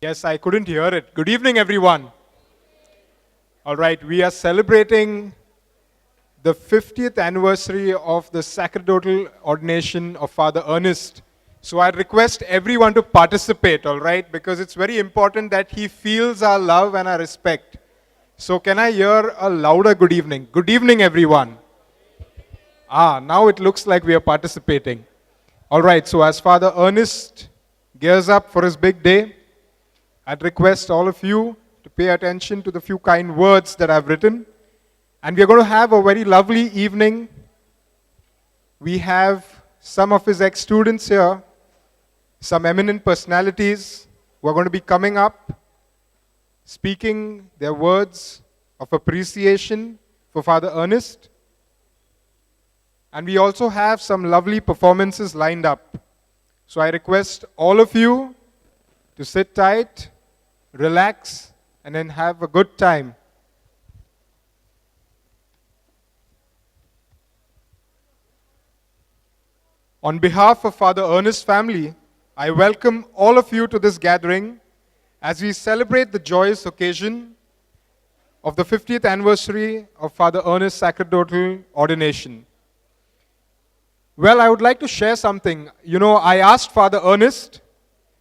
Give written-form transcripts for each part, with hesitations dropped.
Guess I couldn't hear it. Good evening, everyone. All right, we are celebrating the 50th anniversary of the sacerdotal ordination of Father Ernest. So I request everyone to participate, all right, because it's very important that he feels our love and our respect. So can I hear a louder good evening? Good evening, everyone. Now it looks like we are participating. All right, so as Father Ernest gears up for his big day, I'd request all of you to pay attention to the few kind words that I've written. And we're going to have a very lovely evening. We have some of his ex-students here, some eminent personalities who are going to be coming up, speaking their words of appreciation for Father Ernest. And we also have some lovely performances lined up. So I request all of you to sit tight, relax, and then have a good time. On behalf of Father Ernest's family, I welcome all of you to this gathering as we celebrate the joyous occasion of the 50th anniversary of Father Ernest's sacerdotal ordination. Well, I would like to share something. I asked Father Ernest,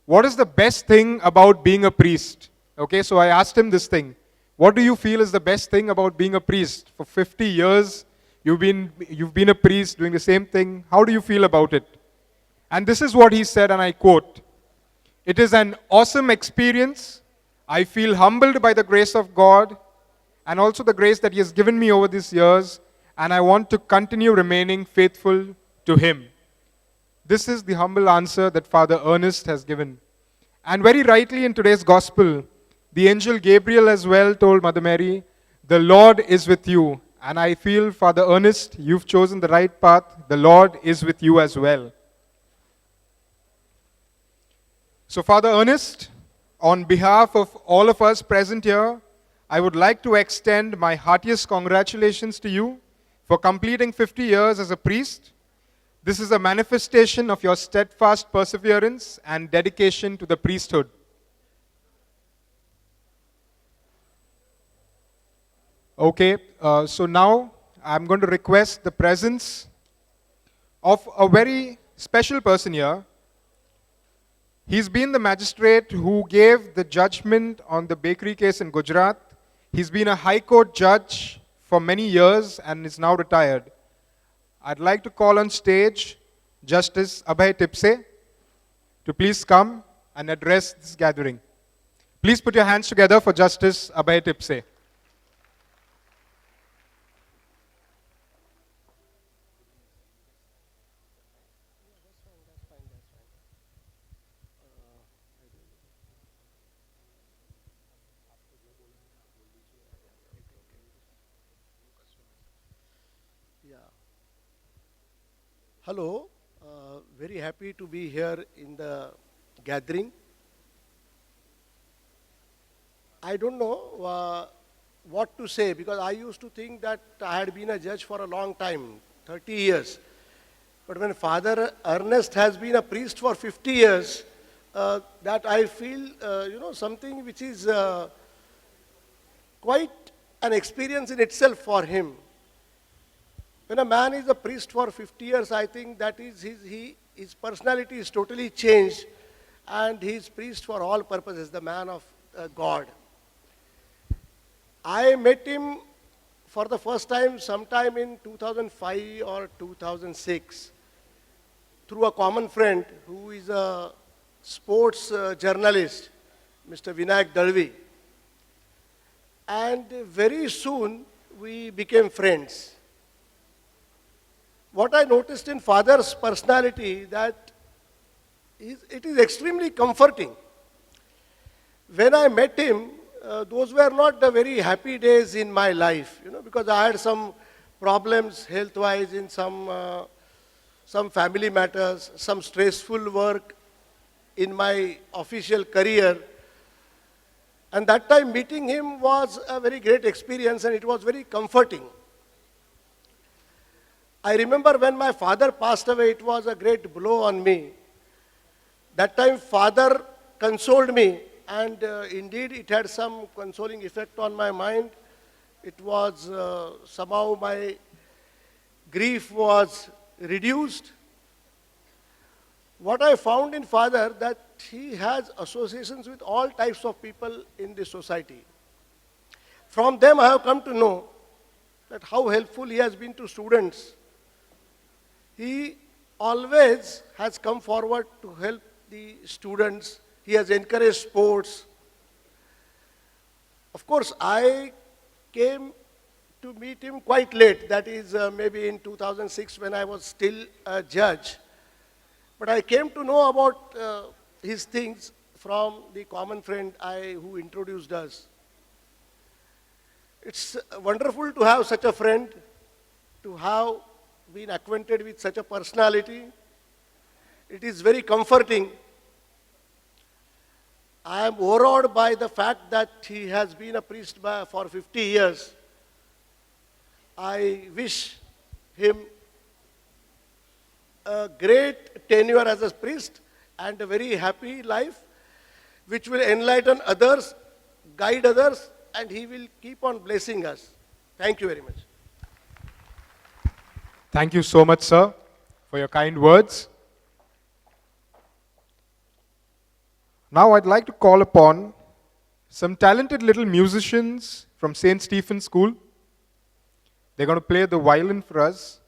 what is the best thing about being a priest? Okay, so I asked him this thing. What do you feel is the best thing about being a priest? For 50 years, you've been a priest doing the same thing. How do you feel about it? And this is what he said, and I quote, "It is an awesome experience. I feel humbled by the grace of God and also the grace that he has given me over these years, and I want to continue remaining faithful to him." This is the humble answer that Father Ernest has given. And very rightly in today's gospel, the angel Gabriel as well told Mother Mary, "The Lord is with you." And I feel, Father Ernest, you've chosen the right path. The Lord is with you as well. So Father Ernest, on behalf of all of us present here, I would like to extend my heartiest congratulations to you for completing 50 years as a priest. This is a manifestation of your steadfast perseverance and dedication to the priesthood. Okay, so now I'm going to request the presence of a very special person here. He's been the magistrate who gave the judgment on the bakery case in Gujarat. He's been a high court judge for many years and is now retired. I'd like to call on stage Justice Abhay Tipse to please come and address this gathering. Please put your hands together for Justice Abhay Tipse. Hello, very happy to be here in the gathering. I don't know what to say because I used to think that I had been a judge for a long time, 30 years. But when Father Ernest has been a priest for 50 years, that I feel, something which is quite an experience in itself for him. When a man is a priest for 50 years, I think that is his personality is totally changed and he is priest for all purposes, the man of God. I met him for the first time sometime in 2005 or 2006 through a common friend who is a sports journalist, Mr. Vinayak Dalvi. And very soon we became friends. What I noticed in Father's personality that it is extremely comforting. When I met him, those were not the very happy days in my life, because I had some problems health-wise in some family matters, some stressful work in my official career. And that time meeting him was a very great experience and it was very comforting. I remember when my father passed away, it was a great blow on me. That time Father consoled me and indeed it had some consoling effect on my mind. It was somehow my grief was reduced. What I found in Father, that he has associations with all types of people in the society. From them I have come to know that how helpful he has been to students. He always has come forward to help the students. He has encouraged sports. Of course, I came to meet him quite late. That is maybe in 2006 when I was still a judge. But I came to know about his things from the common friend who introduced us. It's wonderful to have such a friend, to have been acquainted with such a personality. It is very comforting. I am overawed by the fact that he has been a priest for 50 years. I wish him a great tenure as a priest and a very happy life, which will enlighten others, guide others, and he will keep on blessing us. Thank you very much. Thank you so much, sir, for your kind words. Now I'd like to call upon some talented little musicians from St. Stephen's School. They're going to play the violin for us.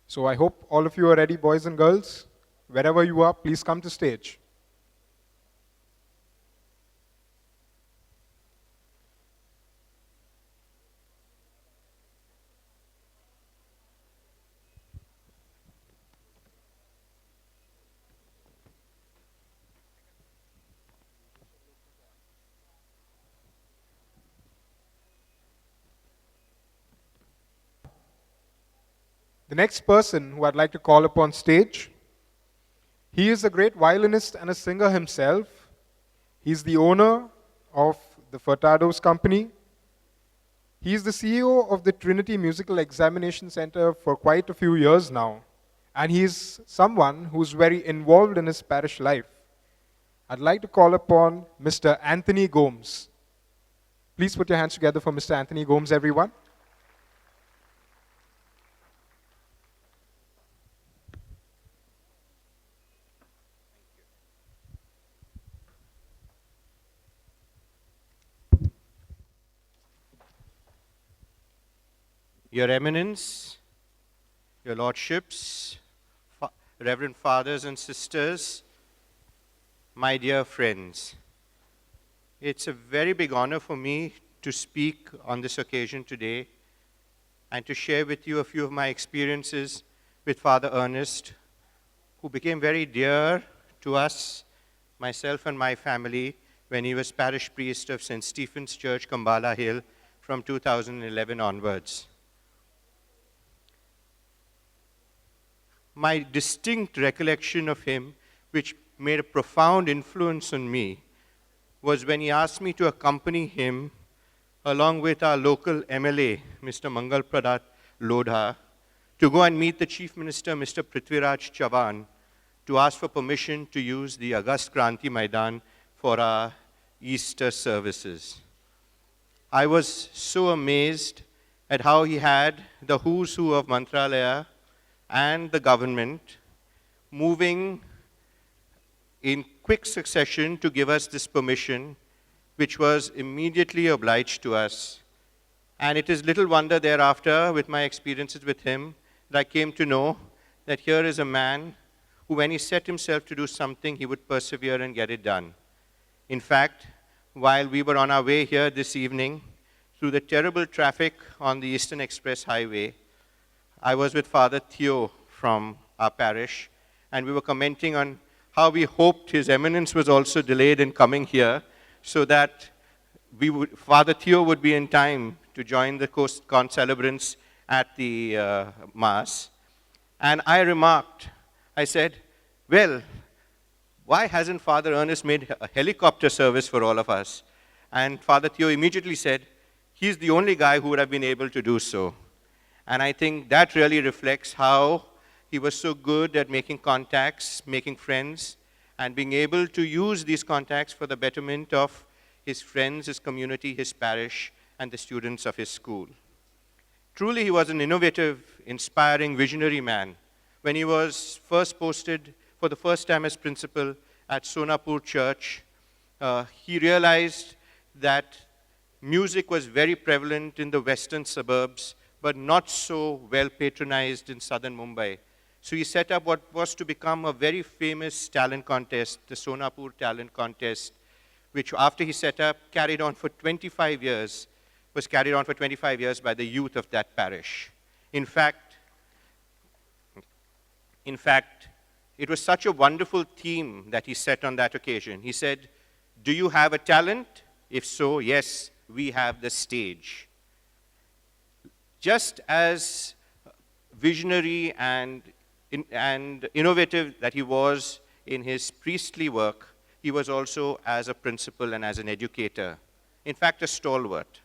So I hope all of you are ready, boys and girls. Wherever you are, please come to stage. The next person who I'd like to call upon stage, he is a great violinist and a singer himself. He's the owner of the Furtado's company. He's the CEO of the Trinity Musical Examination Center for quite a few years now. And he's someone who's very involved in his parish life. I'd like to call upon Mr. Anthony Gomes. Please put your hands together for Mr. Anthony Gomes, everyone. Your Eminence, Your Lordships, Reverend Fathers and Sisters, my dear friends, it's a very big honor for me to speak on this occasion today and to share with you a few of my experiences with Fr.Ernest, who became very dear to us, myself and my family, when he was parish priest of St. Stephen's Church, Kambala Hill, from 2011 onwards. My distinct recollection of him, which made a profound influence on me, was when he asked me to accompany him along with our local MLA, Mr. Mangal Pradat Lodha, to go and meet the Chief Minister, Mr. Prithviraj Chavan, to ask for permission to use the August Kranti Maidan for our Easter services. I was so amazed at how he had the who's who of Mantralaya and the government moving in quick succession to give us this permission, which was immediately obliged to us. And it is little wonder thereafter, with my experiences with him, that I came to know that here is a man who, when he set himself to do something, he would persevere and get it done. In fact, while we were on our way here this evening, through the terrible traffic on the Eastern Express Highway, I was with Father Theo from our parish, and we were commenting on how we hoped His Eminence was also delayed in coming here so that Father Theo would be in time to join the concelebrants at the Mass. And I remarked, I said, well, why hasn't Fr.Ernest made a helicopter service for all of us? And Father Theo immediately said, he's the only guy who would have been able to do so. And I think that really reflects how he was so good at making contacts, making friends, and being able to use these contacts for the betterment of his friends, his community, his parish, and the students of his school. Truly, he was an innovative, inspiring, visionary man. When he was first posted for the first time as principal at Sonapur Church, he realized that music was very prevalent in the western suburbs, but not so well patronized in southern Mumbai. So he set up what was to become a very famous talent contest, the Sonapur Talent Contest, which after he set up, was carried on for 25 years by the youth of that parish. In fact, it was such a wonderful theme that he set on that occasion. He said, "Do you have a talent? If so, yes, we have the stage." Just as visionary and innovative that he was in his priestly work, he was also as a principal and as an educator. In fact, a stalwart.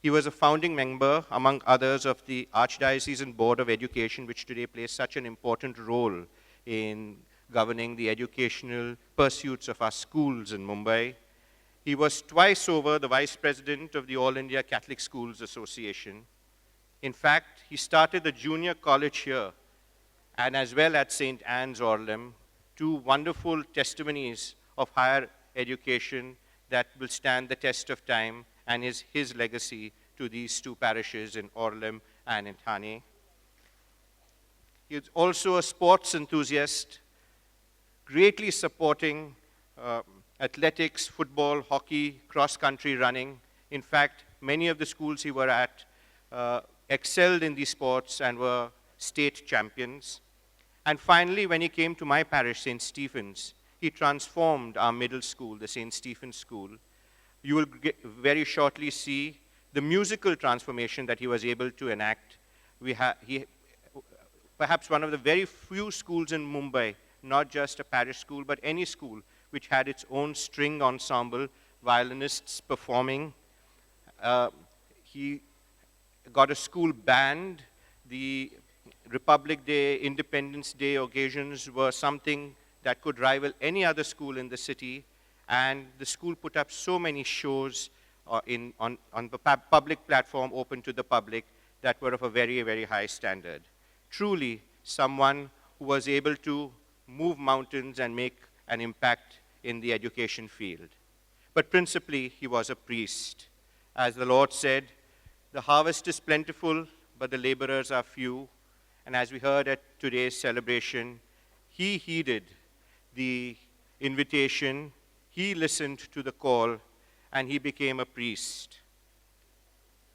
He was a founding member, among others, of the Archdiocesan Board of Education, which today plays such an important role in governing the educational pursuits of our schools in Mumbai. He was twice over the vice president of the All India Catholic Schools Association. In fact, he started the junior college here and as well at St. Anne's, Orlam, two wonderful testimonies of higher education that will stand the test of time and is his legacy to these two parishes in Orlam and in Thane. He is also a sports enthusiast, greatly supporting athletics, football, hockey, cross-country running. In fact, many of the schools he were at excelled in these sports and were state champions. And finally, when he came to my parish, St. Stephen's, he transformed our middle school, the St. Stephen's School. You will very shortly see the musical transformation that he was able to enact. Perhaps one of the very few schools in Mumbai, not just a parish school, but any school, which had its own string ensemble, violinists performing. He got a school band. The Republic Day, Independence Day occasions were something that could rival any other school in the city, and the school put up so many shows on the public platform open to the public that were of a very, very high standard. Truly, someone who was able to move mountains and make an impact in the education field. But principally, he was a priest. As the Lord said, "The harvest is plentiful, but the laborers are few." And as we heard at today's celebration, he heeded the invitation, he listened to the call, and he became a priest.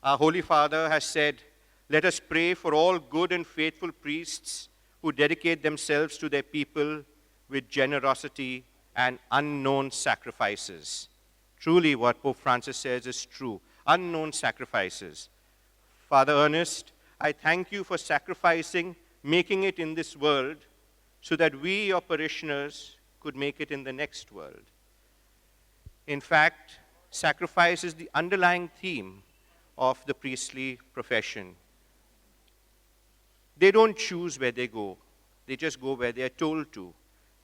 Our Holy Father has said, "Let us pray for all good and faithful priests who dedicate themselves to their people with generosity and unknown sacrifices." Truly, what Pope Francis says is true. Unknown sacrifices. Father Ernest, I thank you for sacrificing, making it in this world, so that we, your parishioners, could make it in the next world. In fact, sacrifice is the underlying theme of the priestly profession. They don't choose where they go. They just go where they are told to.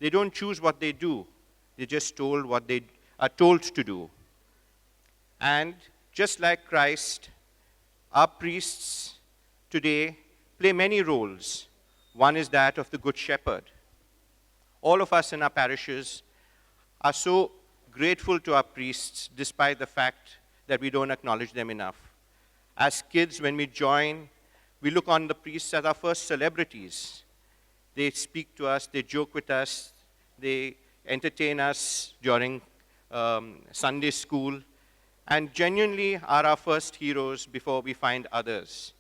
They don't choose what they do. They're just told what they are told to do. And just like Christ, our priests today play many roles. One is that of the Good Shepherd. All of us in our parishes are so grateful to our priests despite the fact that we don't acknowledge them enough. As kids, when we join, we look on the priests as our first celebrities. They speak to us, they joke with us, they entertain us during Sunday school, and genuinely are our first heroes before we find others.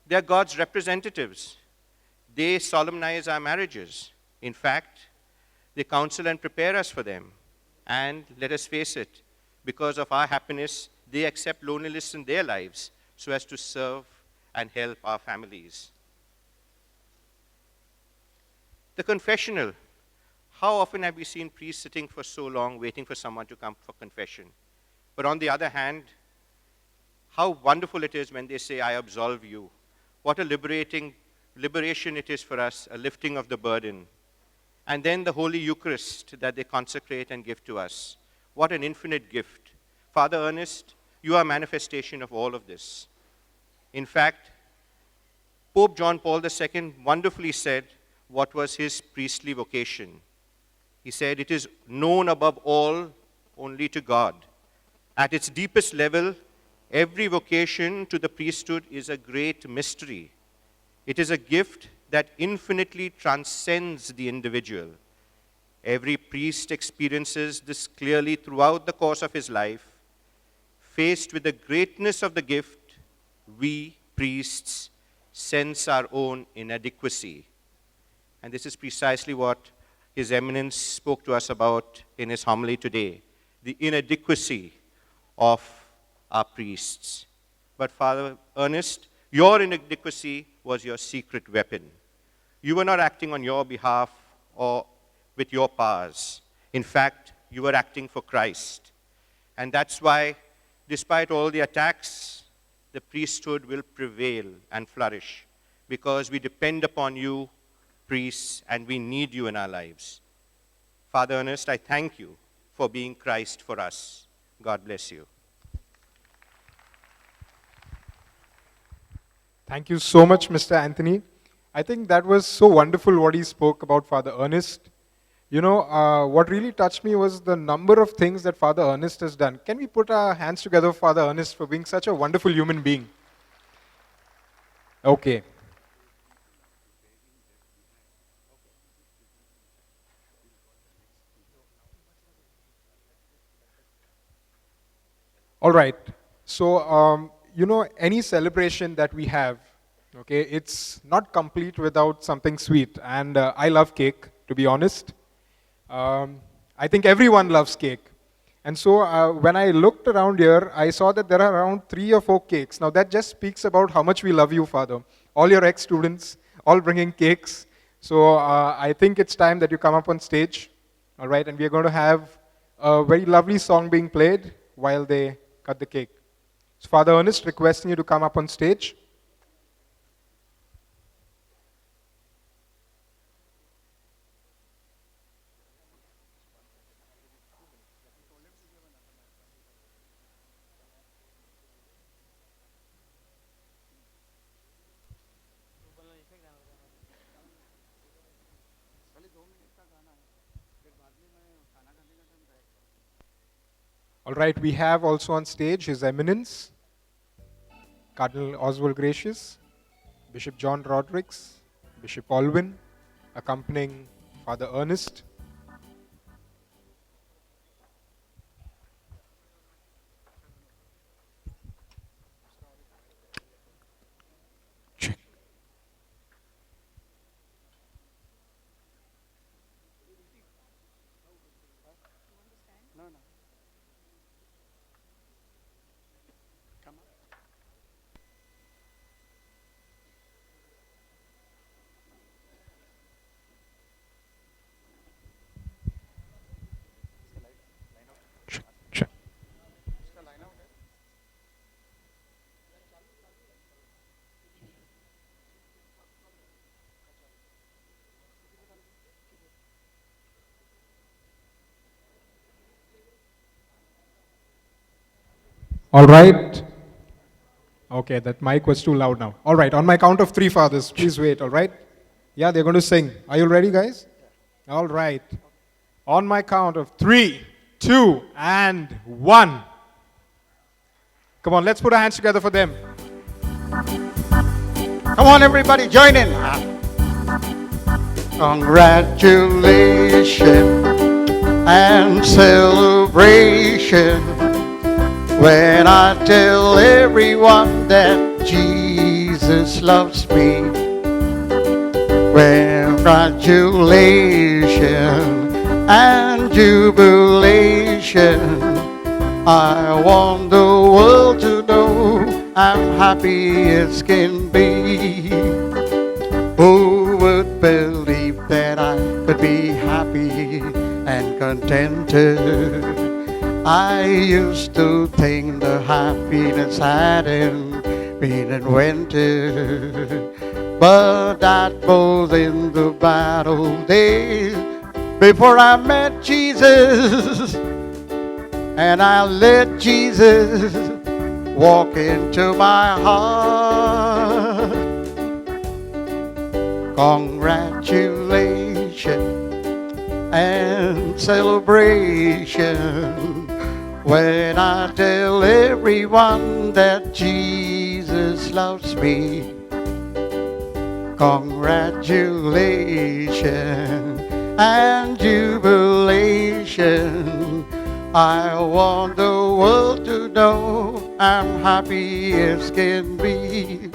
They are God's representatives. They solemnize our marriages. In fact, they counsel and prepare us for them. And let us face it, because of our happiness, they accept loneliness in their lives so as to serve and help our families. The confessional. How often have we seen priests sitting for so long waiting for someone to come for confession? But on the other hand, how wonderful it is when they say, "I absolve you." What a liberation it is for us, a lifting of the burden. and then the Holy Eucharist that they consecrate and give to us. What an infinite gift. Father Ernest, you are a manifestation of all of this. In fact, Pope John Paul II wonderfully said what was his priestly vocation. He said, "It is known above all only to God. At its deepest level, every vocation to the priesthood is a great mystery. It is a gift that infinitely transcends the individual. Every priest experiences this clearly throughout the course of his life. Faced with the greatness of the gift, we priests sense our own inadequacy." And this is precisely what His Eminence spoke to us about in his homily today, the inadequacy of our priests. But Father Ernest, your inadequacy was your secret weapon. You were not acting on your behalf or with your powers. In fact, you were acting for Christ. And that's why, despite all the attacks, the priesthood will prevail and flourish, because we depend upon you, priests, and we need you in our lives. Father Ernest, I thank you for being Christ for us. God bless you. Thank you so much, Mr. Anthony. I think that was so wonderful what he spoke about Father Ernest. You know, what really touched me was the number of things that Father Ernest has done. Can we put our hands together for Father Ernest for being such a wonderful human being? Okay. All right. So, you know, any celebration that we have, okay, it's not complete without something sweet. And I love cake, to be honest. I think everyone loves cake. And so when I looked around here, I saw that there are around 3 or 4 cakes. Now that just speaks about how much we love you, Father. All your ex-students, all bringing cakes. So I think it's time that you come up on stage. All right, and we are going to have a very lovely song being played while they cut the cake. So Father Ernest, requesting you to come up on stage. All right, we have also on stage His Eminence, Cardinal Oswald Gracious, Bishop John Rodericks, Bishop Alwyn, accompanying Father Ernest. Check. Check. All right. Okay, that mic was too loud now. All right, on my count of 3, fathers, please wait, all right? Yeah, they're going to sing. Are you ready, guys? All right. On my count of 3, 2, and 1. Come on, let's put our hands together for them. Come on, everybody, join in. Congratulations and celebration when I tell everyone that Jesus loves me. Congratulations and jubilation. I want the world to know I'm happy as can be. Who would believe that I could be happy and contented? I used to think the happiness hadn't been invented, but that was in the battle days before I met Jesus, and I let Jesus walk into my heart. Congratulations and celebration when I tell everyone that Jesus loves me. Congratulations and jubilation. I want the world to know I'm happy as can be.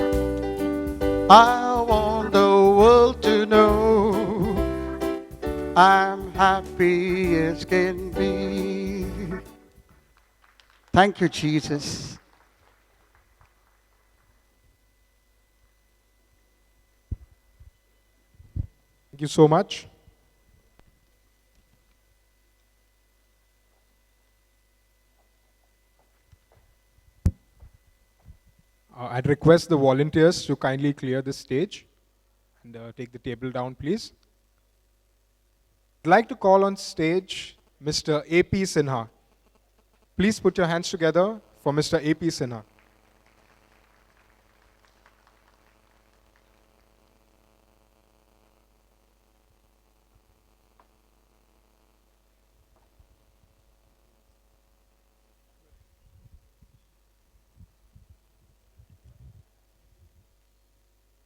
I want the world to know I'm happy as can be. Thank you, Jesus. Thank you so much. I'd request the volunteers to kindly clear the stage and take the table down, please. I'd like to call on stage Mr. A.P. Sinha. Please put your hands together for Mr. A.P. Sinha.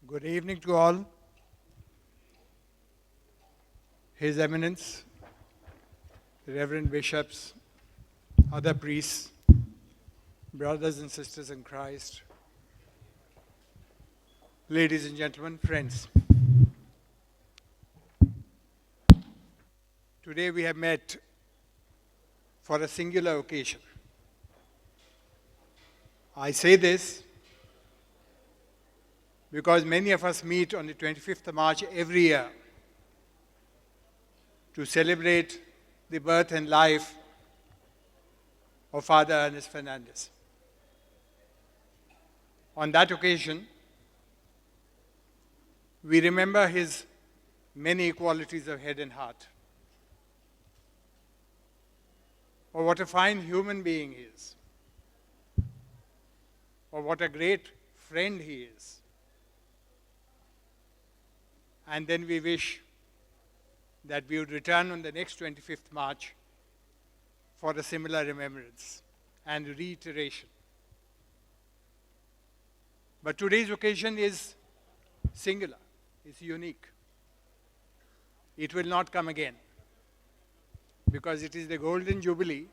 Good evening to all. His Eminence, the Reverend Bishops, other priests, brothers and sisters in Christ, ladies and gentlemen, friends. Today we have met for a singular occasion. I say this because many of us meet on the 25th of March every year to celebrate the birth and life of Father Ernest Fr.Ernest. On that occasion, we remember his many qualities of head and heart. Or what a fine human being he is. Or what a great friend he is. And then we wish that we would return on the next 25th March for a similar remembrance and reiteration. But today's occasion is singular, it's unique. It will not come again because it is the golden jubilee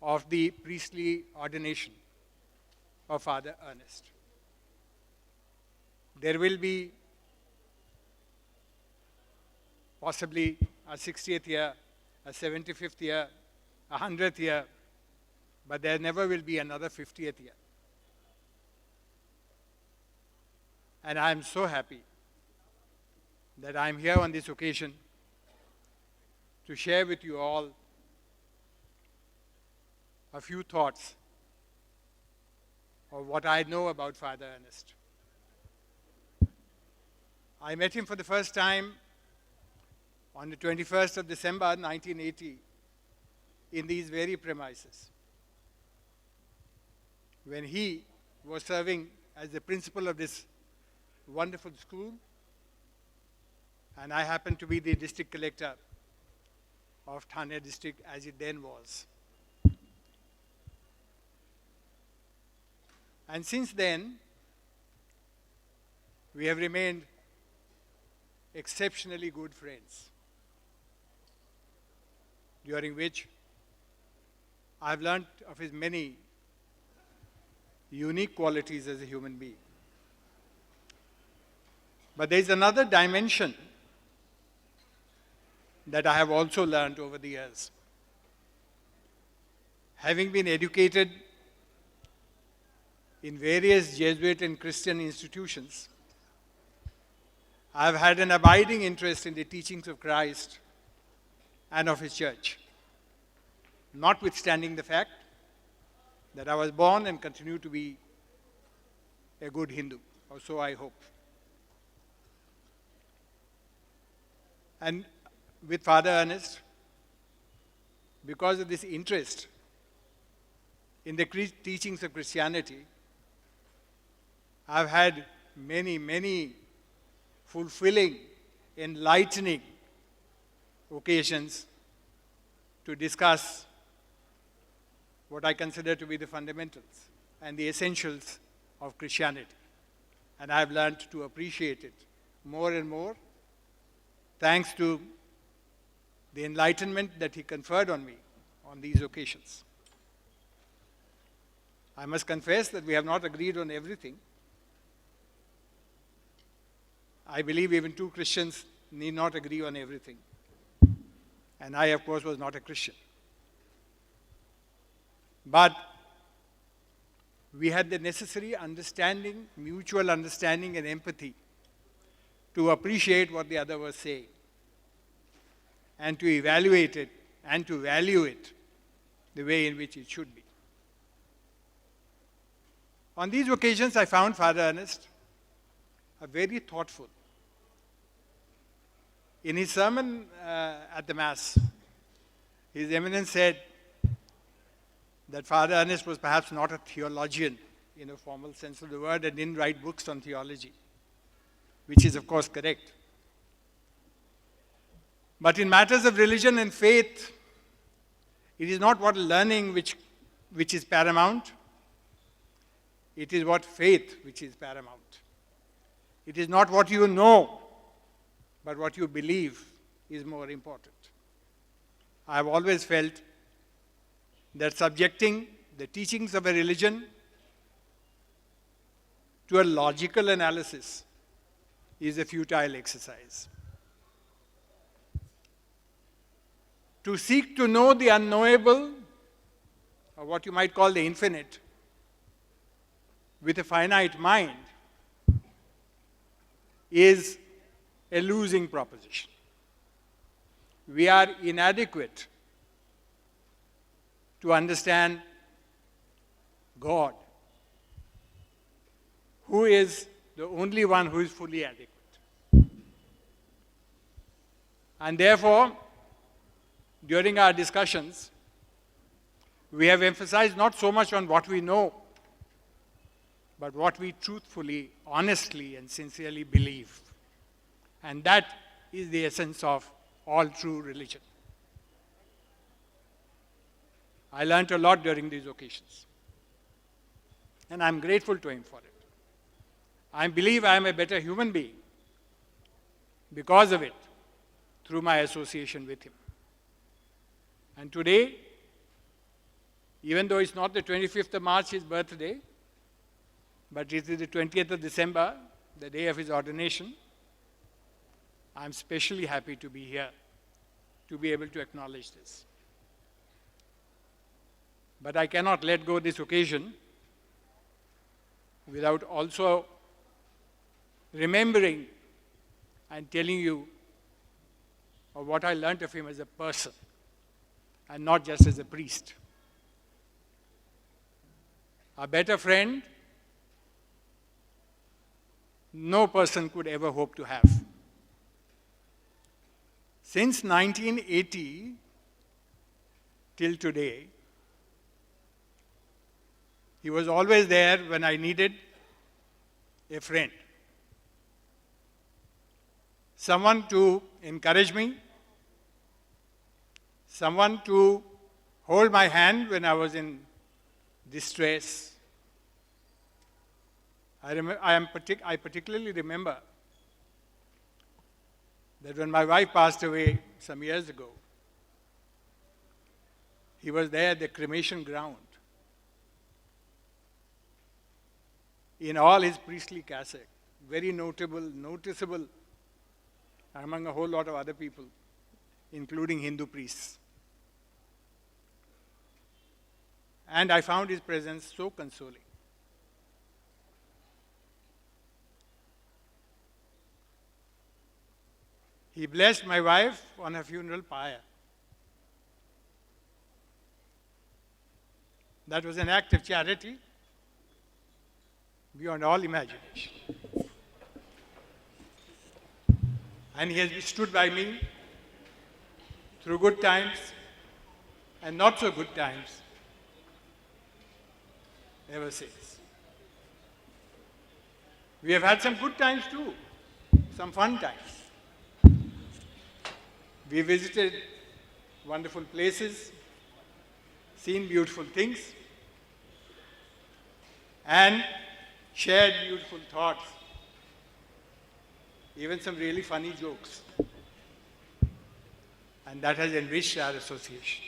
of the priestly ordination of Father Ernest. There will be possibly a 60th year, a 75th year, a 100th year, but there never will be another 50th year. And I am so happy that I am here on this occasion to share with you all a few thoughts of what I know about Father Ernest. I met him for the first time on the 21st of December 1980 in these very premises, when he was serving as the principal of this wonderful school, and I happened to be the district collector of Thane district as it then was. And since then, we have remained exceptionally good friends, during which I have learnt of his many unique qualities as a human being. But there is another dimension that I have also learned over the years. Having been educated in various Jesuit and Christian institutions, I have had an abiding interest in the teachings of Christ and of his church, notwithstanding the fact that I was born and continue to be a good Hindu, or so I hope. And with Father Ernest, because of this interest in the teachings of Christianity, I've had many, many fulfilling, enlightening occasions to discuss what I consider to be the fundamentals and the essentials of Christianity. And I've learned to appreciate it more and more, thanks to the enlightenment that he conferred on me on these occasions. I must confess that we have not agreed on everything. I believe even two Christians need not agree on everything. And I, of course, was not a Christian. But we had the necessary understanding, mutual understanding and empathy to appreciate what the other was saying and to evaluate it and to value it the way in which it should be. On these occasions, I found Father Ernest a very thoughtful. In his sermon at the Mass, His Eminence said that Father Ernest was perhaps not a theologian in a formal sense of the word and didn't write books on theology, which is of course correct. But in matters of religion and faith, it is not what learning which is paramount. It is what faith which is paramount. It is not what you know, but what you believe is more important. I have always felt that subjecting the teachings of a religion to a logical analysis is a futile exercise. To seek to know the unknowable, or what you might call the infinite, with a finite mind is a losing proposition. We are inadequate to understand God, who is the only one who is fully adequate. And therefore, during our discussions, we have emphasized not so much on what we know, but what we truthfully, honestly, and sincerely believe. And that is the essence of all true religion. I learned a lot during these occasions. And I'm grateful to him for it. I believe I am a better human being because of it, through my association with him. And today, even though it's not the 25th of March, his birthday, but it is the 20th of December, the day of his ordination, I'm especially happy to be here, to be able to acknowledge this. But I cannot let go this occasion without also remembering and telling you of what I learned of him as a person and not just as a priest. A better friend no person could ever hope to have. Since 1980 till today, he was always there when I needed a friend. Someone to encourage me, someone to hold my hand when I was in distress. I particularly remember that when my wife passed away some years ago, he was there at the cremation ground in all his priestly cassock, very noticeable among a whole lot of other people, including Hindu priests. And I found his presence so consoling. He blessed my wife on her funeral pyre. That was an act of charity beyond all imagination. And he has stood by me through good times and not so good times, never says. We have had some good times too, some fun times. We visited wonderful places, seen beautiful things, and shared beautiful thoughts, even some really funny jokes. And that has enriched our association.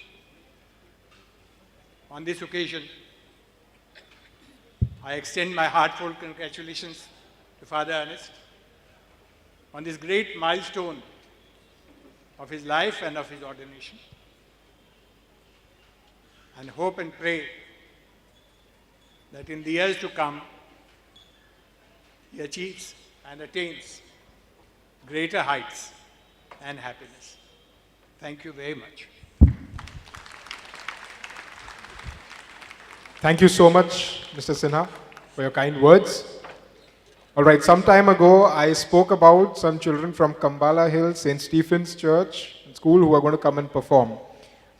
On this occasion, I extend my heartfelt congratulations to Fr.Ernest on this great milestone of his life and of his ordination, and hope and pray that in the years to come, he achieves and attains greater heights and happiness. Thank you very much. Thank you so much, Mr. Sinha, for your kind words. All right, some time ago, I spoke about some children from Kambala Hill, St. Stephen's Church and School who are going to come and perform.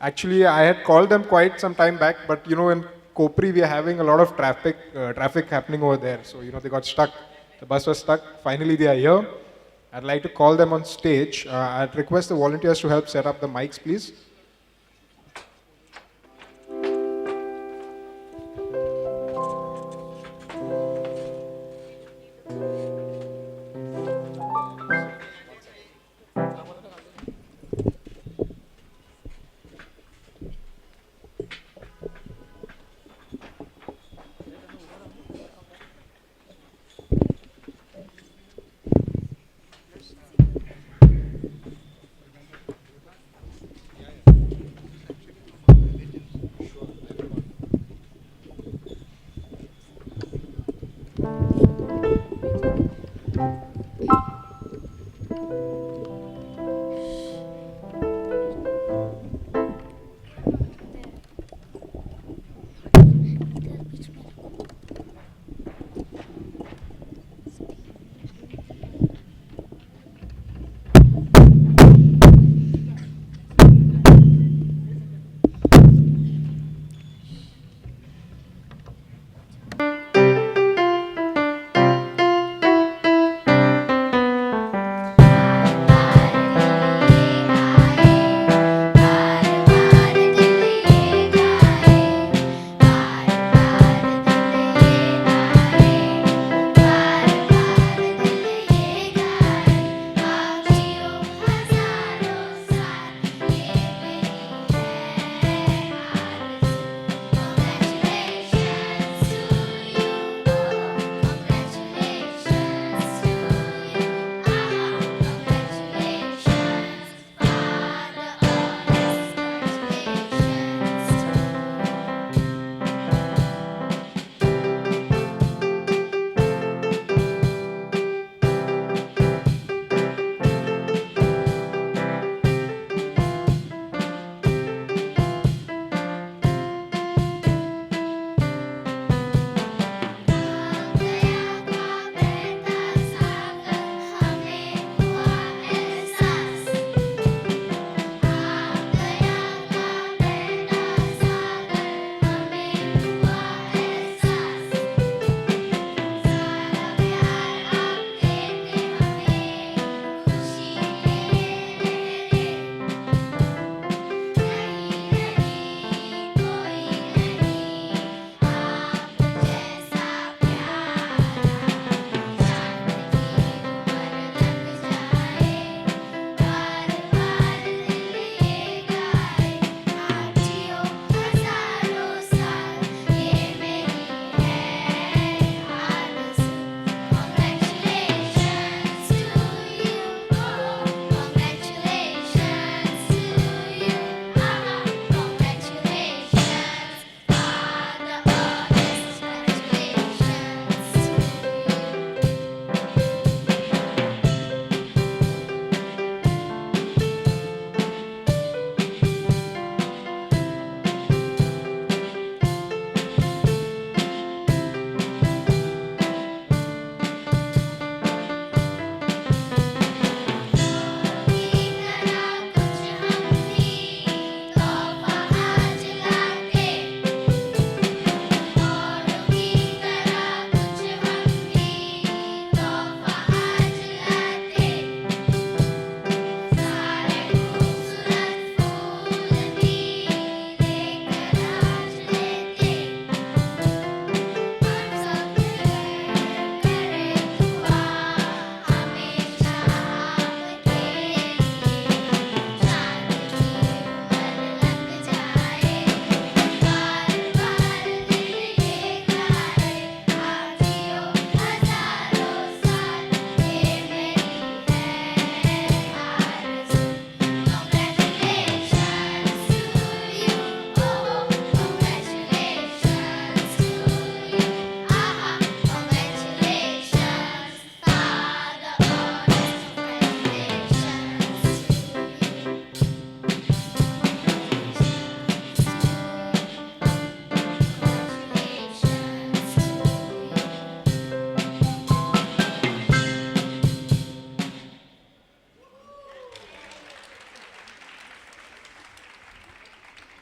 Actually, I had called them quite some time back, but you know, in Kopri, we are having a lot of traffic happening over there. So, you know, they got stuck. The bus was stuck. Finally, they are here. I'd like to call them on stage. I'd request the volunteers to help set up the mics, please.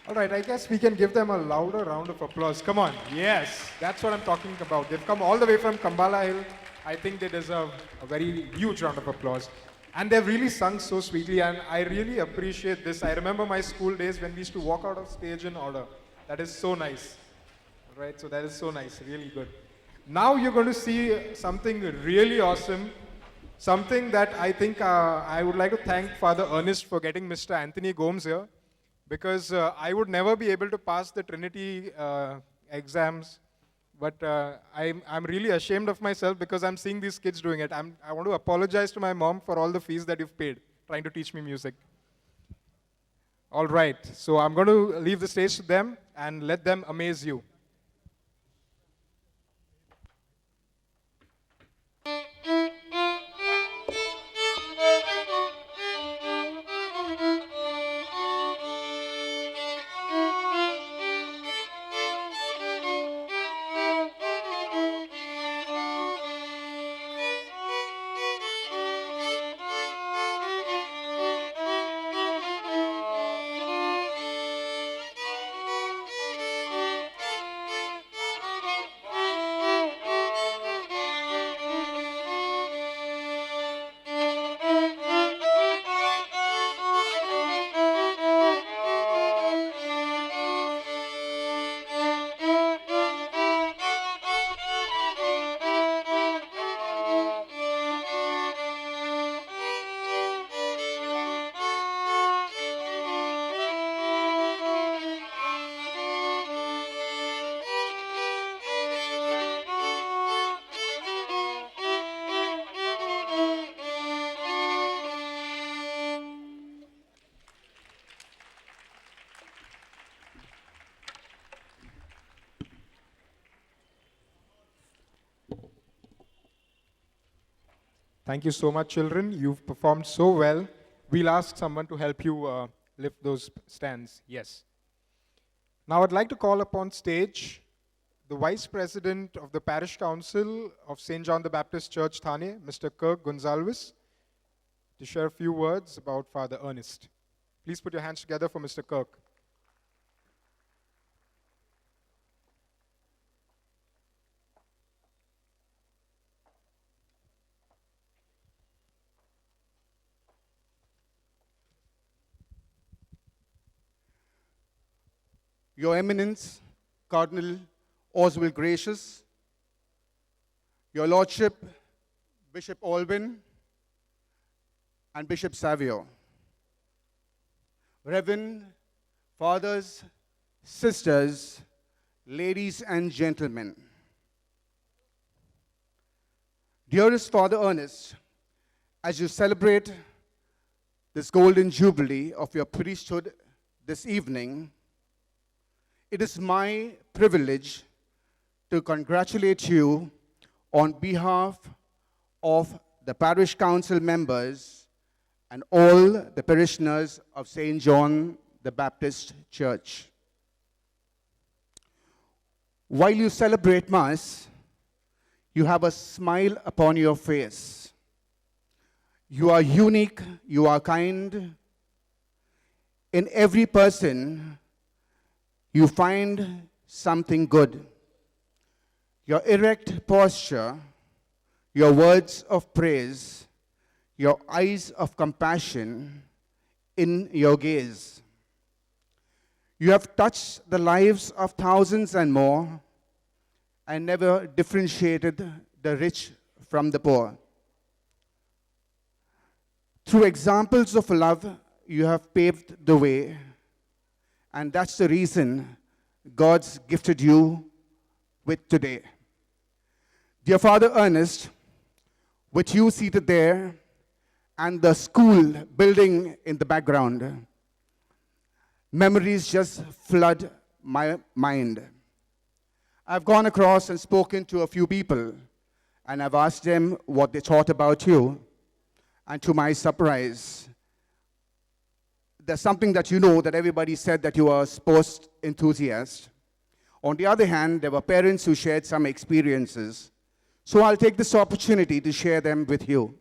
All right, I guess we can give them a louder round of applause. Come on. Yes, that's what I'm talking about. They've come all the way from Kambala Hill. I think they deserve a very huge round of applause. And they've really sung so sweetly, and I really appreciate this. I remember my school days when we used to walk out of stage in order. That is so nice. All right, so that is so nice, really good. Now you're going to see something really awesome. Something that I think I would like to thank Father Ernest for getting Mr. Anthony Gomes here, because I would never be able to pass the Trinity exams, but I'm really ashamed of myself because I'm seeing these kids doing it. I want to apologize to my mom for all the fees that you've paid trying to teach me music. All right, so I'm going to leave the stage to them and let them amaze you. Thank you so much, children. You've performed so well. We'll ask someone to help you lift those stands. Yes. Now I'd like to call upon stage the Vice President of the Parish Council of St. John the Baptist Church, Thane, Mr. Kirk Gonzalez, to share a few words about Father Ernest. Please put your hands together for Mr. Kirk. Your Eminence, Cardinal Oswald Gracious, Your Lordship, Bishop Alwyn, and Bishop Savio, Reverend Fathers, Sisters, Ladies and Gentlemen. Dearest Father Ernest, as you celebrate this golden jubilee of your priesthood this evening, it is my privilege to congratulate you on behalf of the parish council members and all the parishioners of St. John the Baptist Church. While you celebrate Mass, you have a smile upon your face. You are unique, you are kind. In every person, you find something good. Your erect posture, your words of praise, your eyes of compassion in your gaze. You have touched the lives of thousands and more and never differentiated the rich from the poor. Through examples of love, you have paved the way. And that's the reason God's gifted you with today. Dear Father Ernest, with you seated there and the school building in the background, memories just flood my mind. I've gone across and spoken to a few people, and I've asked them what they thought about you. And to my surprise, there's something that you know that everybody said that you are a sports enthusiast. On the other hand, there were parents who shared some experiences. So I'll take this opportunity to share them with you.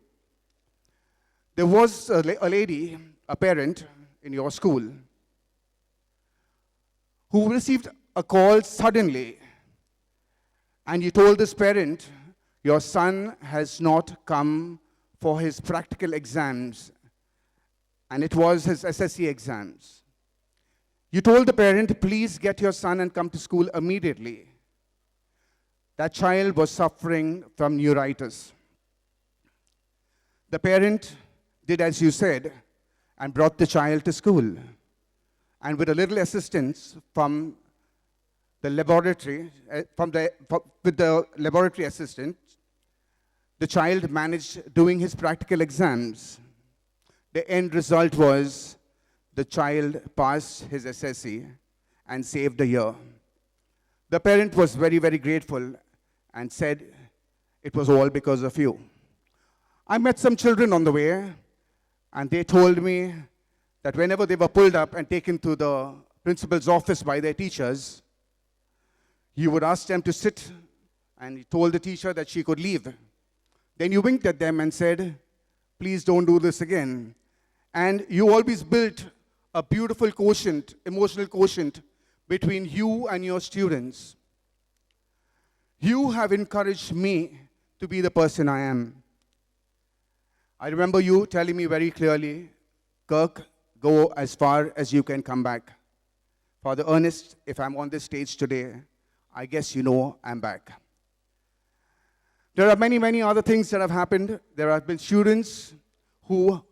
There was a lady, a parent in your school. who received a call suddenly, and he told this parent, your son has not come for his practical exams, and it was his SSC exams. You told the parent, please get your son and come to school immediately. That child was suffering from neuritis. The parent did as you said and brought the child to school. And with a little assistance from the laboratory, with the laboratory assistant, the child managed doing his practical exams. The end result was the child passed his SSC and saved a year. The parent was very, very grateful and said, it was all because of you. I met some children on the way, and they told me that whenever they were pulled up and taken to the principal's office by their teachers, you would ask them to sit, and he told the teacher that she could leave. Then you winked at them and said, please don't do this again. And you always built a beautiful quotient, emotional quotient, between you and your students. You have encouraged me to be the person I am. I remember you telling me very clearly, Kirk, go as far as you can come back. Fr.Ernest, if I'm on this stage today, I guess you know I'm back. There are many, many other things that have happened. There have been students who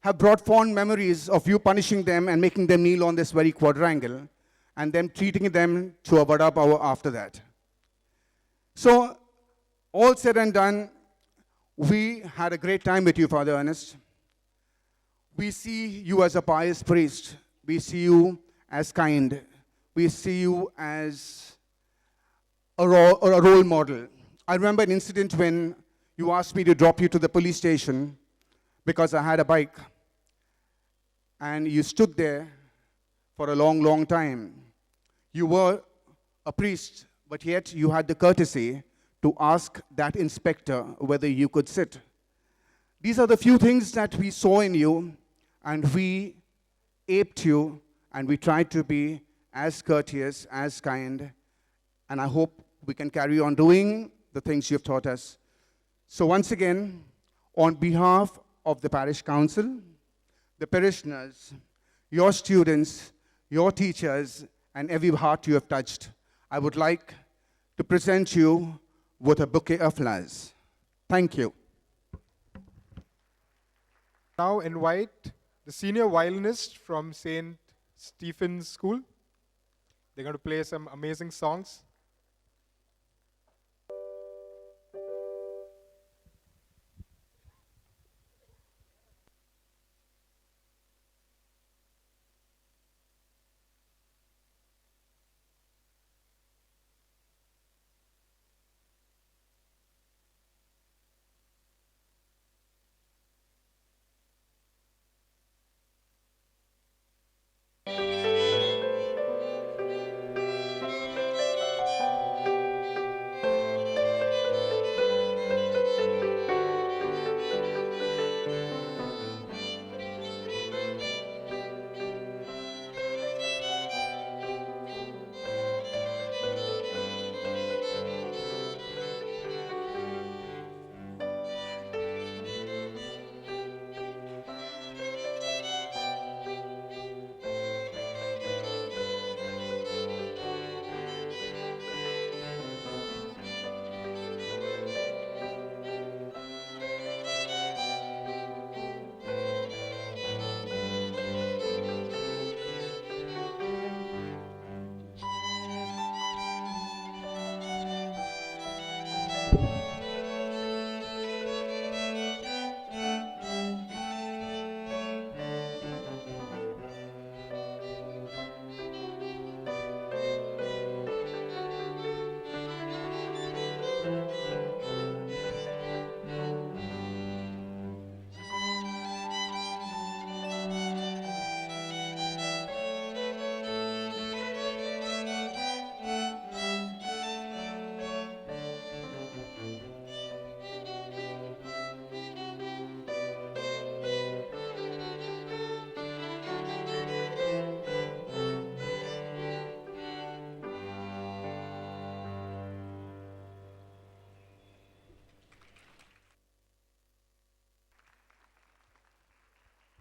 have brought fond memories of you punishing them and making them kneel on this very quadrangle, and then treating them to a vada pav after that. So, all said and done, we had a great time with you, Fr.Ernest. We see you as a pious priest. We see you as kind. We see you as a role model. I remember an incident when you asked me to drop you to the police station because I had a bike. And you stood there for a long, long time. You were a priest, but yet you had the courtesy to ask that inspector whether you could sit. These are the few things that we saw in you, and we aped you, and we tried to be as courteous, as kind, and I hope we can carry on doing the things you've taught us. So once again, on behalf of the parish council, the parishioners, your students, your teachers, and every heart you have touched, I would like to present you with a bouquet of flowers. Thank you. Now invite the senior violinist from St. Stephen's School. They're going to play some amazing songs.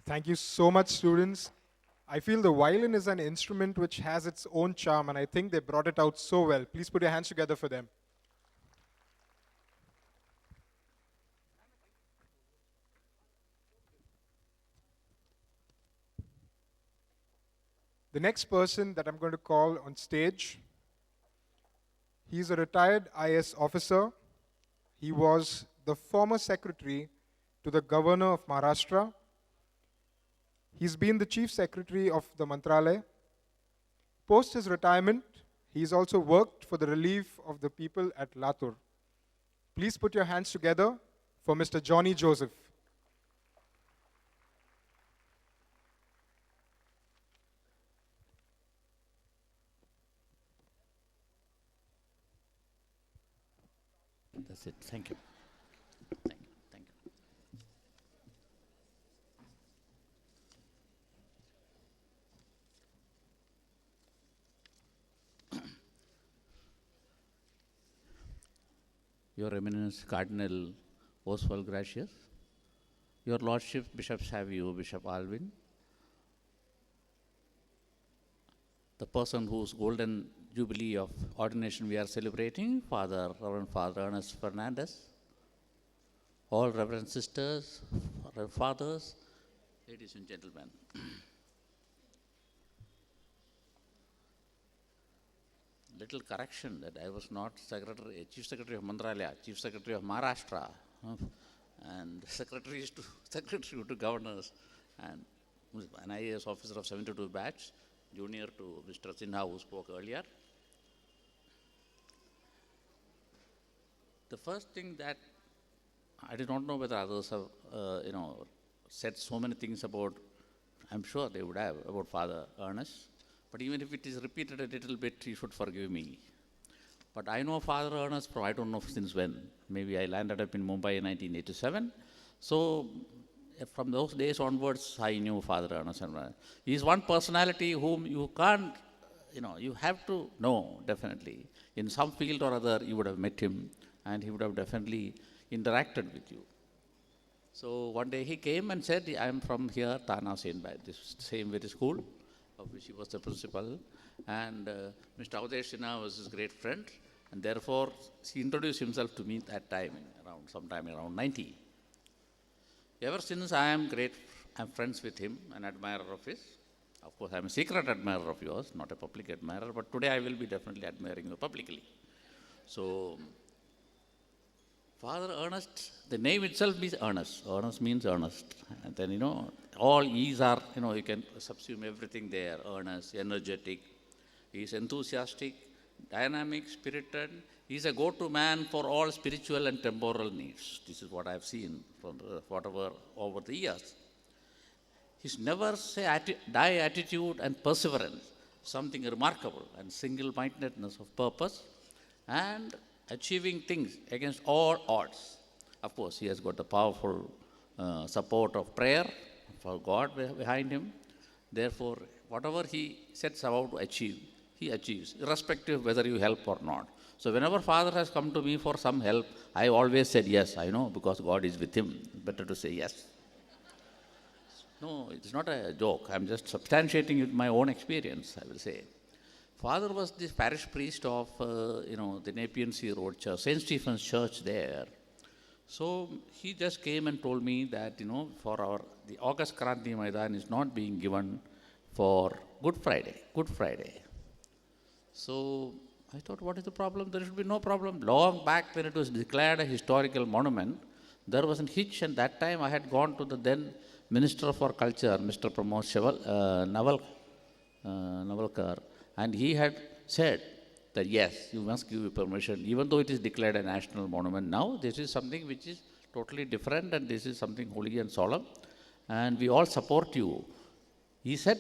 Thank you so much, students. I feel the violin is an instrument which has its own charm, and I think they brought it out so well. Please put your hands together for them. The next person that I'm going to call on stage, he's a retired IS officer. He was the former secretary to the governor of Maharashtra. He's been the chief secretary of the Mantralaya. Post his retirement, he's also worked for the relief of the people at Latur. Please put your hands together for Mr. Johnny Joseph. That's it. Thank you. Thank you. Thank you. Your Eminence Cardinal Oswald Gracious, Your Lordship Bishop Savio, Bishop Alvin, the person whose golden jubilee of ordination we are celebrating, Reverend Fr.Ernest Fr.Ernest, all Reverend Sisters, Reverend Fathers, ladies and gentlemen. Little correction that I was not Chief Secretary of Mantralaya, Chief Secretary of Maharashtra, and Secretary to Governors, and an IAS officer of 72 batch, junior to Mr. Sinha who spoke earlier. The first thing that I did not know whether others have, said so many things about, I'm sure they would have, about Father Ernest. But even if it is repeated a little bit, you should forgive me. But I know Father Ernest from I don't know since when. Maybe I landed up in Mumbai in 1987. So from those days onwards, I knew Father Ernest. He is one personality whom you can't, you have to know, definitely. In some field or other, you would have met him, and he would have definitely interacted with you. So one day he came and said, I am from here, Thane, this same very school, of which he was the principal. And Mr. Avdesh Sinha was his great friend, and therefore he introduced himself to me that time, sometime around 90. Ever since I'm friends with him, an admirer of his. Of course, I'm a secret admirer of yours, not a public admirer, but today I will be definitely admiring you publicly. So, Father Ernest, the name itself means earnest. Ernest means earnest. And then, all E's are, you can subsume everything there. Earnest, energetic. He is enthusiastic, dynamic, spirited. He is a go-to man for all spiritual and temporal needs. This is what I have seen from whatever over the years. His never say die attitude and perseverance, something remarkable, and single-mindedness of purpose, and achieving things against all odds. Of course, he has got the powerful support of prayer for God behind him. Therefore, whatever he sets out to achieve, he achieves, irrespective of whether you help or not. So whenever Father has come to me for some help, I always said yes, I know, because God is with him. Better to say yes. No, it's not a joke. I'm just substantiating with my own experience, I will say. Father was the parish priest of, the Nepean Sea Road Church, St. Stephen's Church there. So he just came and told me that, for the August Kranti Maidan is not being given for Good Friday. So I thought, what is the problem? There should be no problem. Long back when it was declared a historical monument, there was a hitch, and that time I had gone to the then Minister for Culture, Mr. Pramod Navalkar, and he had said that yes, you must give permission, even though it is declared a national monument. Now this is something which is totally different, and this is something holy and solemn, and we all support you. He said,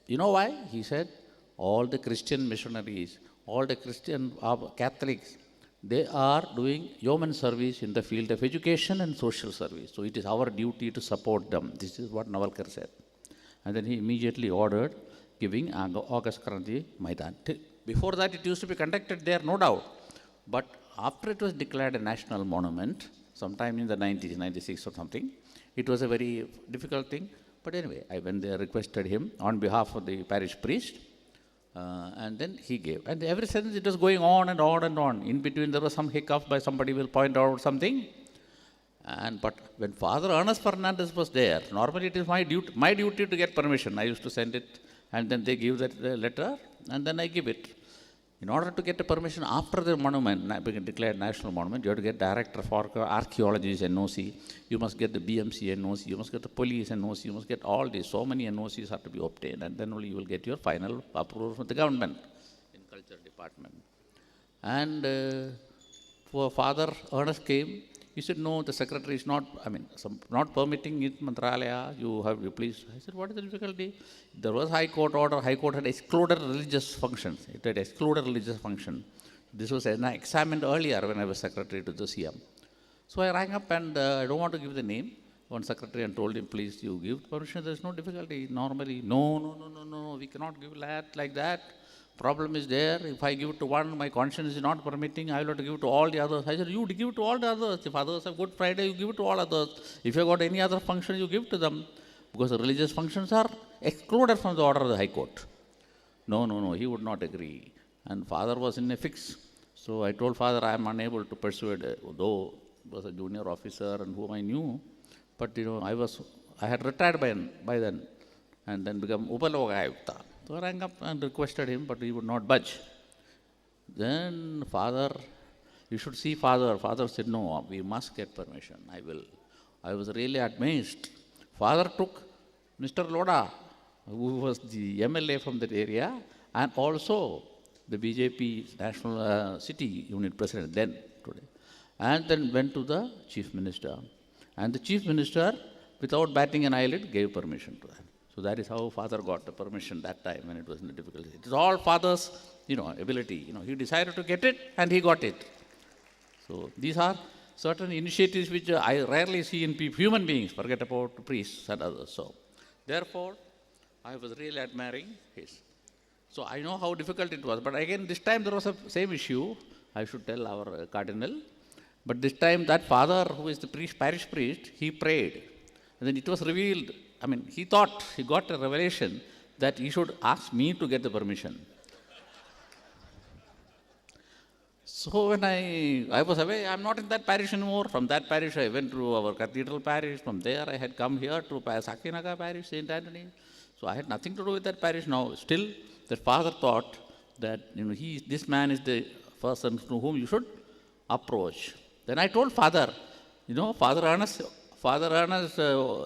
you know why? He said, all the Christian missionaries, all the Christian Catholics, they are doing yeoman service in the field of education and social service. So it is our duty to support them. This is what Navalkar said. And then he immediately ordered giving August Kranti Maidan. Before that, it used to be conducted there, no doubt. But after it was declared a national monument, sometime in the 90s, 96 or something, it was a very difficult thing. But anyway, I went there, requested him on behalf of the parish priest, and then he gave. And ever since it was going on and on and on. In between there was some hiccup by somebody will point out something. But when Father Ernest Fr.Ernest was there, normally it is my duty to get permission. I used to send it, and then they give that letter, and then I give it. In order to get a permission after the monument being declared national monument, you have to get Director for Archaeology's NOC, you must get the BMC NOC, you must get the police NOC, you must get all these. So many NOCs have to be obtained, and then only you will get your final approval from the government in Culture Department. And Father Ernest came. He said, no, the secretary is not, not permitting it, Mantralaya, you please. I said, what is the difficulty? There was High Court order, High Court had excluded religious functions. It had excluded religious function. This was examined earlier when I was secretary to the CM. So I rang up and I don't want to give the name. One secretary and told him, please, you give permission, there's no difficulty. Normally, no, we cannot give that like that. Problem is there. If I give it to one, my conscience is not permitting. I will have to give it to all the others. I said, you give it to all the others. If others have Good Friday, you give it to all others. If you have got any other function, you give to them. Because the religious functions are excluded from the order of the High Court. No, he would not agree. And Father was in a fix. So I told Father, I am unable to persuade, though he was a junior officer and whom I knew. But I had retired by then and then become Upaloka Ayukta. So I rang up and requested him, but he would not budge. Then Father, you should see Father. Father said, no, we must get permission. I will. I was really amazed. Father took Mr. Loda, who was the MLA from that area, and also the BJP National City Unit President then, today, and then went to the Chief Minister. And the Chief Minister, without batting an eyelid, gave permission to that. So that is how Father got the permission that time when it was in a difficult situation. It is all Father's, ability. He decided to get it and he got it. So these are certain initiatives which I rarely see in human beings, forget about priests and others. So therefore, I was really admiring his. So I know how difficult it was. But again, this time there was the same issue. I should tell our cardinal. But this time that father, who is the parish priest, he prayed. And then it was revealed. He thought he got a revelation that he should ask me to get the permission. So when I was away, I'm not in that parish anymore. From that parish, I went to our cathedral parish. From there, I had come here to Sakinaga parish, St. Anthony. So I had nothing to do with that parish now. Still, the father thought that this man is the person to whom you should approach. Then I told Father, Father Ernest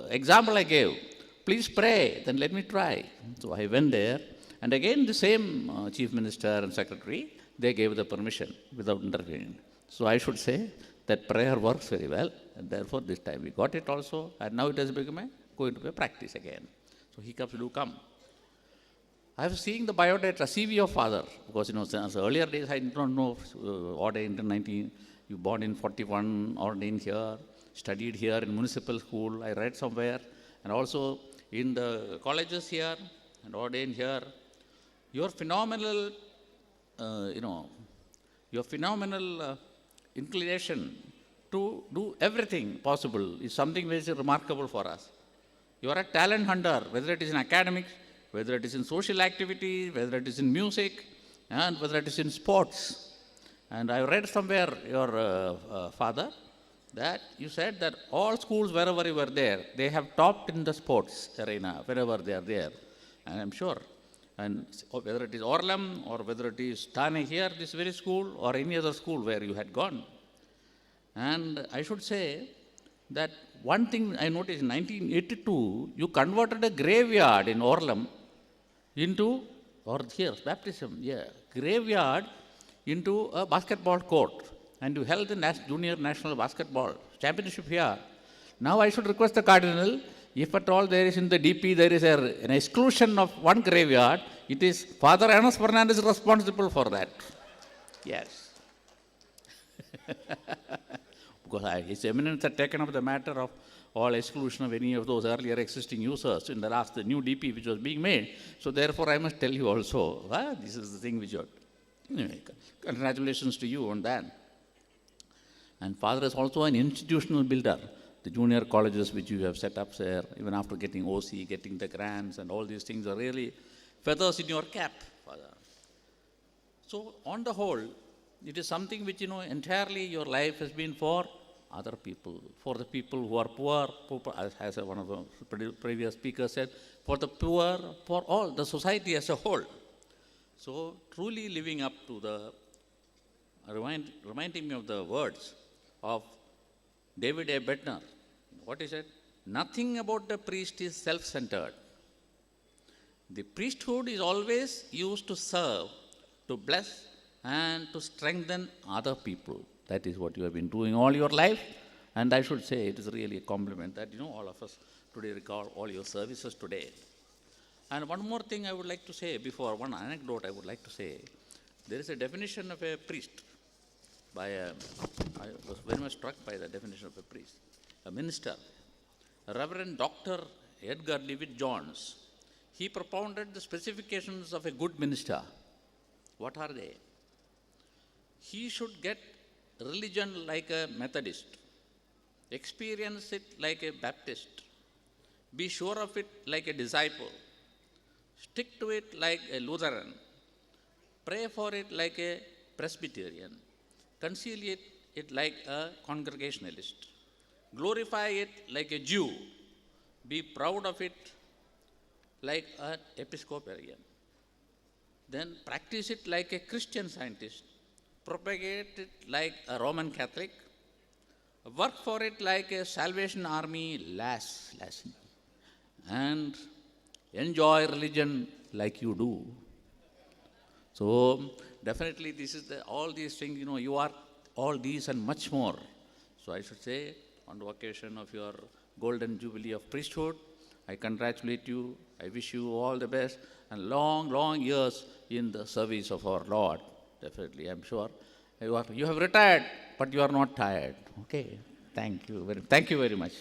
example I gave, please pray, then let me try. So I went there, and again the same Chief Minister and Secretary, they gave the permission without intervening. So I should say that prayer works very well, and therefore this time we got it also, and now it has become going to be a practice again. So hiccups do come. I was seeing the biodata, CV of Father, because since earlier days I did not know, ordained in 19, you born in 41, ordained here, studied here in municipal school, I read somewhere, and also in the colleges here, and ordained here. Your phenomenal, inclination to do everything possible is something which is remarkable for us. You are a talent hunter, whether it is in academics, whether it is in social activities, whether it is in music, and whether it is in sports. And I read somewhere, your father, that you said that all schools, wherever you were there, they have topped in the sports arena, wherever they are there. And I'm sure. And whether it is Orlam or whether it is Thane here, this very school, or any other school where you had gone. And I should say that one thing I noticed in 1982, you converted a graveyard in Orlam into, graveyard into a basketball court. And you held the junior national basketball championship here. Now I should request the Cardinal, if at all there is in the DP, there is an exclusion of one graveyard, it is Father Ernest Fr.Ernest is responsible for that. Yes. Because His Eminence had taken up the matter of all exclusion of any of those earlier existing users in the new DP which was being made. So therefore I must tell you also, this is the thing which you are. Anyway, congratulations to you on that. And Father is also an institutional builder. the junior colleges which you have set up there, even after getting OC, getting the grants and all these things are really feathers in your cap, Father. So on the whole, it is something which, entirely your life has been for other people, for the people who are poor, as one of the previous speakers said, for the poor, for all, the society as a whole. So truly living up to the, reminding me of the words of David A. Bednar. What he said? Nothing about the priest is self-centered. The priesthood is always used to serve, to bless, and to strengthen other people. That is what you have been doing all your life. And I should say it is really a compliment that, all of us today recall all your services today. And one more thing I would like to say before, one anecdote I would like to say. There is a definition of a priest I was very much struck by the definition of a priest, a minister. Reverend Dr. Edgar Levitt Jones, he propounded the specifications of a good minister. What are they? He should get religion like a Methodist, experience it like a Baptist, be sure of it like a disciple, stick to it like a Lutheran, pray for it like a Presbyterian, conciliate it like a Congregationalist, glorify it like a Jew, be proud of it like an Episcopalian, then practice it like a Christian Scientist, propagate it like a Roman Catholic, work for it like a Salvation Army lass, and enjoy religion like you do. So definitely this is all these things, you are all these and much more. So I should say, on the occasion of your golden jubilee of priesthood, I congratulate you, I wish you all the best, and long, long years in the service of our Lord. Definitely, I'm sure. You have retired, but you are not tired. Okay, thank you very much.